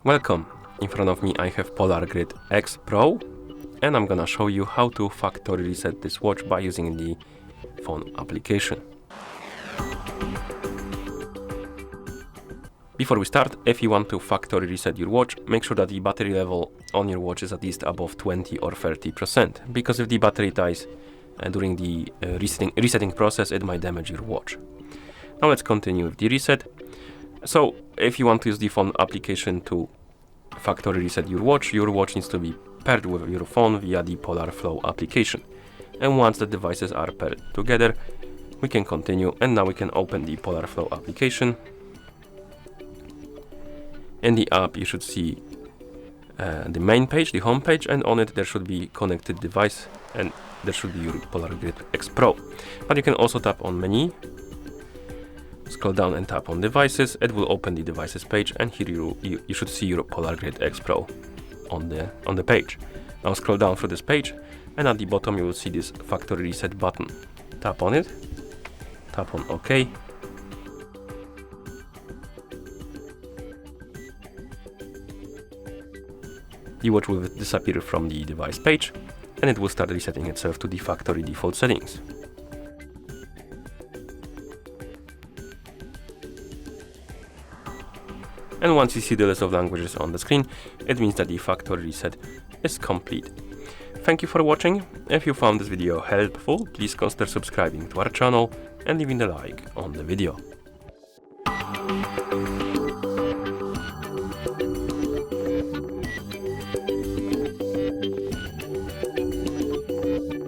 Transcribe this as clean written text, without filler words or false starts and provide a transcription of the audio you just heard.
Welcome! In front of me I have Polar Grid X Pro, and I'm gonna show you how to factory reset this watch by using the phone application. Before we start, if you want to factory reset your watch, make sure that the battery level on your watch is at least above 20 or 30%, because if the battery dies during the resetting process, it might damage your watch. Now let's continue with the reset. So if you want to use the phone application to factory reset your watch needs to be paired with your phone via the Polar Flow application. And once the devices are paired together, we can continue, and now we can open the Polar Flow application. In the app you should see the main page, the home page, and on it there should be connected device, and there should be your Polar Grid X Pro. But you can also tap on menu, scroll down and tap on devices. It will open the devices page, and here you should see your Polar Grid X Pro on the page. Now scroll down through this page, and at the bottom you will see this factory reset button. Tap on it, tap on OK. The watch will disappear from the device page, and it will start resetting itself to the factory default settings. And once you see the list of languages on the screen, it means that the factory reset is complete. Thank you for watching. If you found this video helpful, please consider subscribing to our channel and leaving a like on the video.